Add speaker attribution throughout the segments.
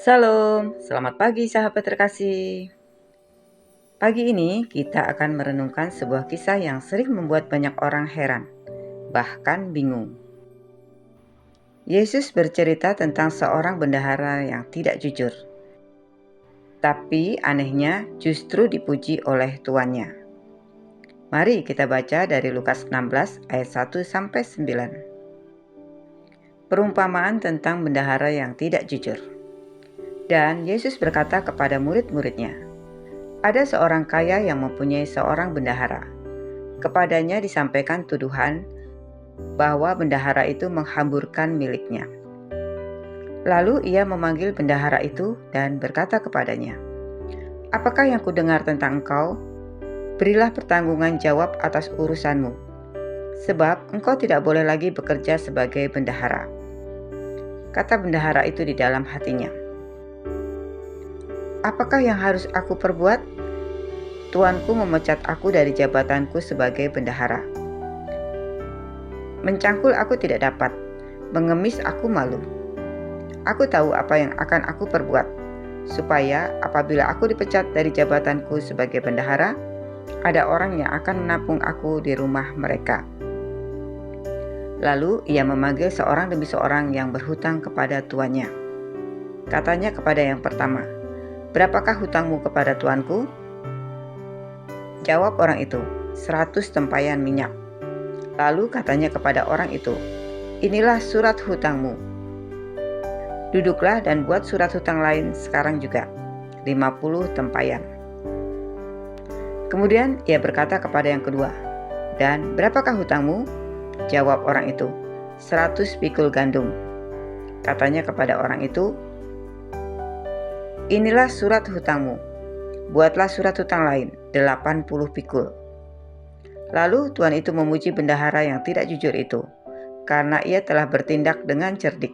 Speaker 1: Salam, selamat pagi sahabat terkasih. Pagi ini kita akan merenungkan sebuah kisah yang sering membuat banyak orang heran, bahkan bingung. Yesus bercerita tentang seorang bendahara yang tidak jujur, tapi anehnya justru dipuji oleh tuannya. Mari kita baca dari Lukas 16 ayat 1 sampai 9. Perumpamaan tentang bendahara yang tidak jujur. Dan Yesus berkata kepada murid-muridnya, "Ada seorang kaya yang mempunyai seorang bendahara. Kepadanya disampaikan tuduhan bahwa bendahara itu menghamburkan miliknya. Lalu ia memanggil bendahara itu dan berkata kepadanya, 'Apakah yang kudengar tentang engkau? Berilah pertanggungan jawab atas urusanmu, sebab engkau tidak boleh lagi bekerja sebagai bendahara.' Kata bendahara itu di dalam hatinya, 'Apakah yang harus aku perbuat? Tuanku memecat aku dari jabatanku sebagai bendahara. Mencangkul aku tidak dapat, mengemis aku malu. Aku tahu apa yang akan aku perbuat, supaya apabila aku dipecat dari jabatanku sebagai bendahara, ada orang yang akan menampung aku di rumah mereka.' Lalu ia memanggil seorang demi seorang yang berhutang kepada tuannya. Katanya kepada yang pertama, 'Berapakah hutangmu kepada tuanku?' Jawab orang itu, 100 tempayan minyak. Lalu katanya kepada orang itu, 'Inilah surat hutangmu. Duduklah dan buat surat hutang lain sekarang juga, 50 tempayan.' Kemudian ia berkata kepada yang kedua, 'Dan berapakah hutangmu?' Jawab orang itu, 100 pikul gandum. Katanya kepada orang itu, 'Inilah surat hutangmu. Buatlah surat hutang lain, 80 pikul.' Lalu tuan itu memuji bendahara yang tidak jujur itu, karena ia telah bertindak dengan cerdik.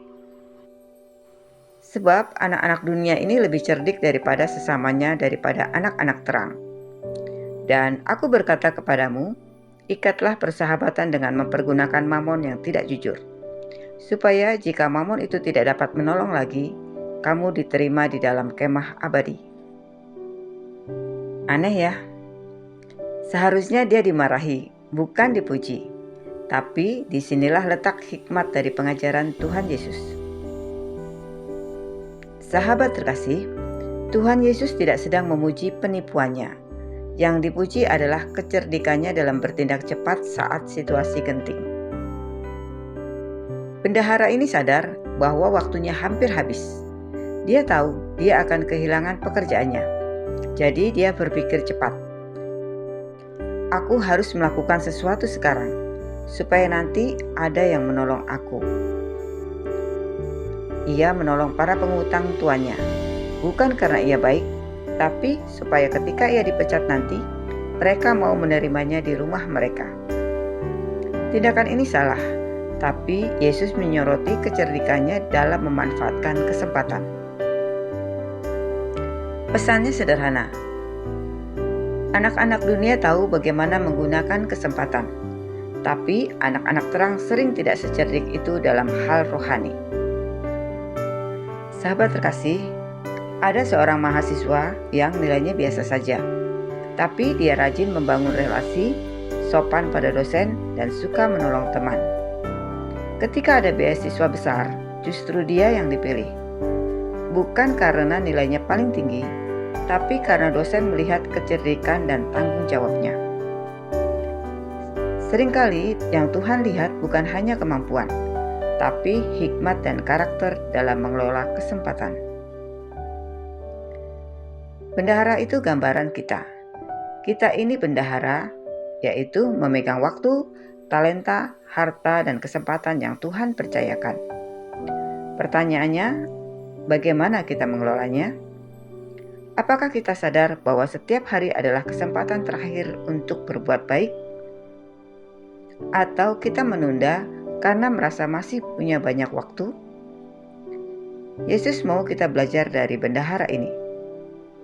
Speaker 1: Sebab anak-anak dunia ini lebih cerdik daripada sesamanya, daripada anak-anak terang. Dan aku berkata kepadamu, ikatlah persahabatan dengan mempergunakan mamon yang tidak jujur, supaya jika mamon itu tidak dapat menolong lagi, kamu diterima di dalam kemah abadi." Aneh ya? Seharusnya dia dimarahi, bukan dipuji. Tapi disinilah letak hikmat dari pengajaran Tuhan Yesus. Sahabat terkasih, Tuhan Yesus tidak sedang memuji penipuannya. Yang dipuji adalah kecerdikannya dalam bertindak cepat saat situasi genting. Bendahara ini sadar bahwa waktunya hampir habis. Dia tahu dia akan kehilangan pekerjaannya. Jadi dia berpikir cepat. Aku harus melakukan sesuatu sekarang, supaya nanti ada yang menolong aku. Ia menolong para pengutang tuannya, bukan karena ia baik, tapi supaya ketika ia dipecat nanti, mereka mau menerimanya di rumah mereka. Tindakan ini salah, tapi Yesus menyoroti kecerdikannya dalam memanfaatkan kesempatan. Pesannya sederhana. Anak-anak dunia tahu bagaimana menggunakan kesempatan, tapi anak-anak terang sering tidak secerdik itu dalam hal rohani. Sahabat terkasih, ada seorang mahasiswa yang nilainya biasa saja, tapi dia rajin membangun relasi, sopan pada dosen, dan suka menolong teman. Ketika ada beasiswa besar, justru dia yang dipilih. Bukan karena nilainya paling tinggi, tapi karena dosen melihat kecerdikan dan tanggung jawabnya. Seringkali yang Tuhan lihat bukan hanya kemampuan, tapi hikmat dan karakter dalam mengelola kesempatan. Bendahara itu gambaran kita. Kita ini bendahara, yaitu memegang waktu, talenta, harta, dan kesempatan yang Tuhan percayakan. Pertanyaannya, bagaimana kita mengelolanya? Apakah kita sadar bahwa setiap hari adalah kesempatan terakhir untuk berbuat baik? Atau kita menunda karena merasa masih punya banyak waktu? Yesus mau kita belajar dari bendahara ini.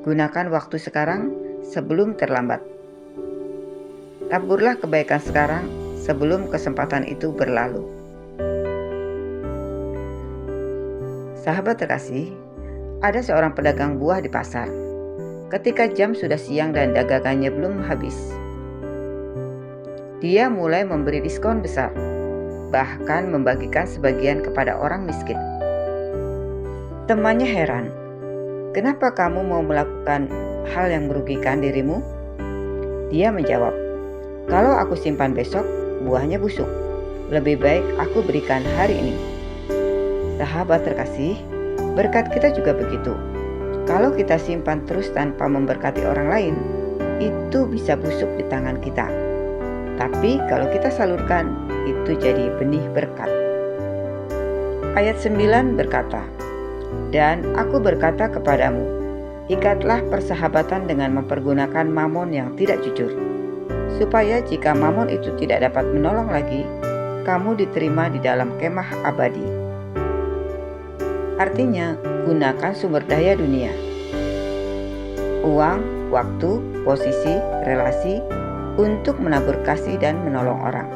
Speaker 1: Gunakan waktu sekarang sebelum terlambat. Taburlah kebaikan sekarang sebelum kesempatan itu berlalu. Sahabat terkasih, Ada seorang pedagang buah di pasar. Ketika jam sudah siang dan dagangannya belum habis, dia mulai memberi diskon besar, bahkan membagikan sebagian kepada orang miskin. Temannya heran, "Kenapa kamu mau melakukan hal yang merugikan dirimu?" Dia menjawab, "Kalau aku simpan besok, buahnya busuk. Lebih baik aku berikan hari ini." Sahabat terkasih, berkat kita juga begitu. Kalau kita simpan terus tanpa memberkati orang lain, itu bisa busuk di tangan kita. Tapi kalau kita salurkan, itu jadi benih berkat. Ayat 9 berkata, "Dan aku berkata kepadamu, ikatlah persahabatan dengan mempergunakan mamon yang tidak jujur, supaya jika mamon itu tidak dapat menolong lagi, kamu diterima di dalam kemah abadi." Artinya, gunakan sumber daya dunia, uang, waktu, posisi, relasi, untuk menabur kasih dan menolong orang.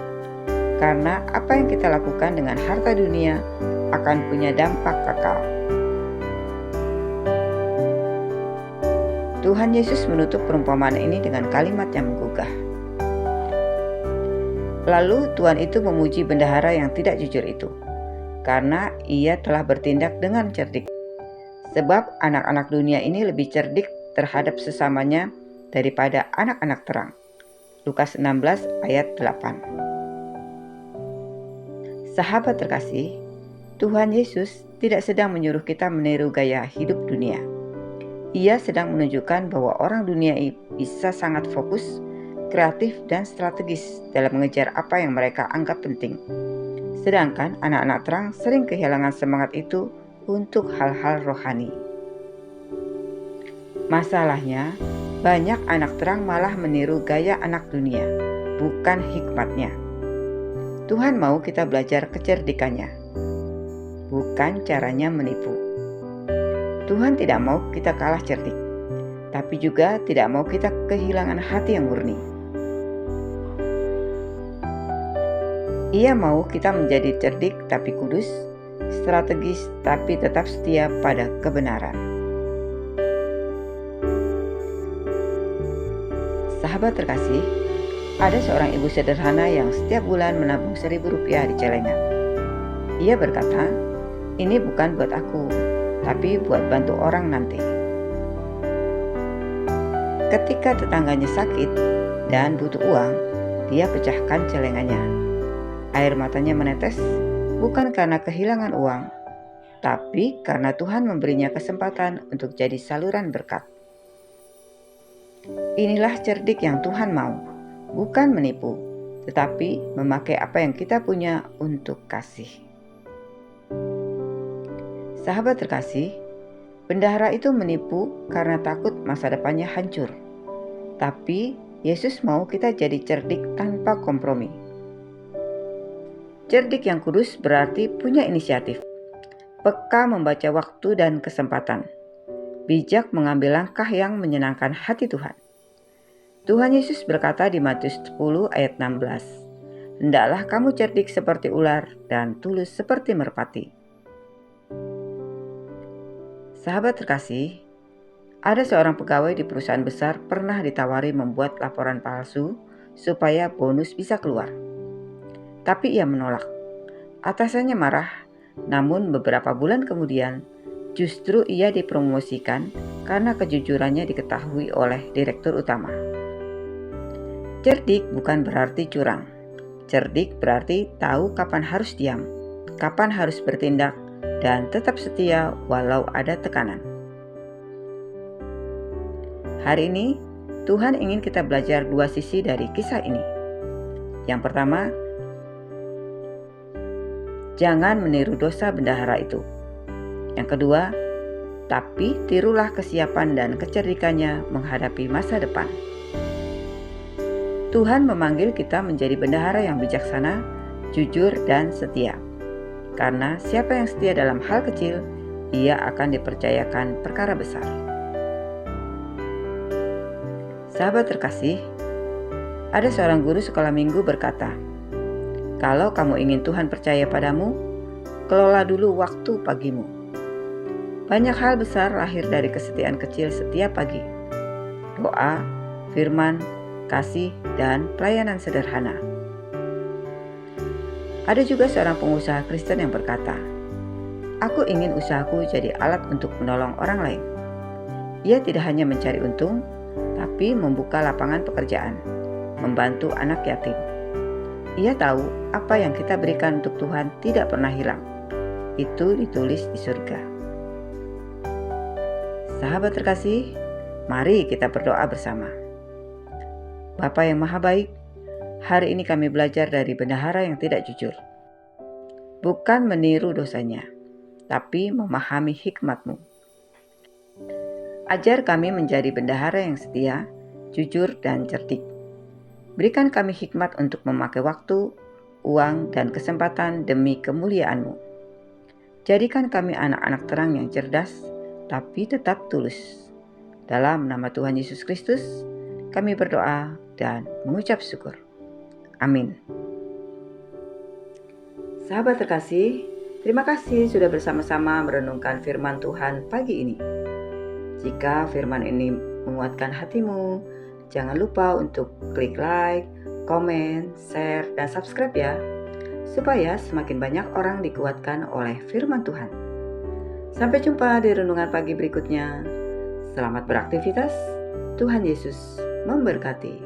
Speaker 1: Karena apa yang kita lakukan dengan harta dunia akan punya dampak kekal. Tuhan Yesus menutup perumpamaan ini dengan kalimat yang menggugah. Lalu Tuhan itu memuji bendahara yang tidak jujur itu, karena ia telah bertindak dengan cerdik. Sebab anak-anak dunia ini lebih cerdik terhadap sesamanya daripada anak-anak terang. Lukas 16 ayat 8. Sahabat terkasih, Tuhan Yesus tidak sedang menyuruh kita meniru gaya hidup dunia. Ia sedang menunjukkan bahwa orang dunia bisa sangat fokus, kreatif, dan strategis dalam mengejar apa yang mereka anggap penting. Sedangkan anak-anak terang sering kehilangan semangat itu untuk hal-hal rohani. Masalahnya, banyak anak terang malah meniru gaya anak dunia, bukan hikmatnya. Tuhan mau kita belajar kecerdikannya, bukan caranya menipu. Tuhan tidak mau kita kalah cerdik, tapi juga tidak mau kita kehilangan hati yang murni. Ia mau kita menjadi cerdik tapi kudus, strategis tapi tetap setia pada kebenaran. Sahabat terkasih, ada seorang ibu sederhana yang setiap bulan menabung Rp1.000 di celengan. Ia berkata, "Ini bukan buat aku, tapi buat bantu orang nanti." Ketika tetangganya sakit dan butuh uang, dia pecahkan celengannya. Air matanya menetes, bukan karena kehilangan uang, tapi karena Tuhan memberinya kesempatan untuk jadi saluran berkat. Inilah cerdik yang Tuhan mau, bukan menipu, tetapi memakai apa yang kita punya untuk kasih. Sahabat terkasih, bendahara itu menipu karena takut masa depannya hancur. Tapi Yesus mau kita jadi cerdik tanpa kompromi. Cerdik yang kudus berarti punya inisiatif, peka membaca waktu dan kesempatan, bijak mengambil langkah yang menyenangkan hati Tuhan. Tuhan Yesus berkata di Matius 10 ayat 16, "Hendaklah kamu cerdik seperti ular dan tulus seperti merpati." Sahabat terkasih, ada seorang pegawai di perusahaan besar pernah ditawari membuat laporan palsu supaya bonus bisa keluar. Tapi ia menolak. Atasannya marah, namun beberapa bulan kemudian justru ia dipromosikan karena kejujurannya diketahui oleh direktur utama. Cerdik bukan berarti curang. Cerdik berarti tahu kapan harus diam, kapan harus bertindak, dan tetap setia walau ada tekanan. Hari ini, Tuhan ingin kita belajar dua sisi dari kisah ini. Yang pertama, jangan meniru dosa bendahara itu. Yang kedua, tapi tirulah kesiapan dan kecerdikannya menghadapi masa depan. Tuhan memanggil kita menjadi bendahara yang bijaksana, jujur, dan setia. Karena siapa yang setia dalam hal kecil, ia akan dipercayakan perkara besar. Sahabat terkasih, ada seorang guru sekolah minggu berkata, "Kalau kamu ingin Tuhan percaya padamu, kelola dulu waktu pagimu." Banyak hal besar lahir dari kesetiaan kecil setiap pagi. Doa, firman, kasih, dan pelayanan sederhana. Ada juga seorang pengusaha Kristen yang berkata, "Aku ingin usahaku jadi alat untuk menolong orang lain." Ia tidak hanya mencari untung, tapi membuka lapangan pekerjaan, membantu anak yatim. Ia tahu apa yang kita berikan untuk Tuhan tidak pernah hilang. Itu ditulis di surga. Sahabat terkasih, mari kita berdoa bersama. Bapa yang Maha Baik, hari ini kami belajar dari bendahara yang tidak jujur. Bukan meniru dosanya, tapi memahami hikmat-Mu. Ajar kami menjadi bendahara yang setia, jujur, dan cerdik. Berikan kami hikmat untuk memakai waktu, uang, dan kesempatan demi kemuliaan-Mu. Jadikan kami anak-anak terang yang cerdas, tapi tetap tulus. Dalam nama Tuhan Yesus Kristus, kami berdoa dan mengucap syukur. Amin. Sahabat terkasih, terima kasih sudah bersama-sama merenungkan firman Tuhan pagi ini. Jika firman ini menguatkan hatimu, jangan lupa untuk klik like, komen, share, dan subscribe ya, supaya semakin banyak orang dikuatkan oleh firman Tuhan. Sampai jumpa di renungan pagi berikutnya. Selamat beraktivitas. Tuhan Yesus memberkati.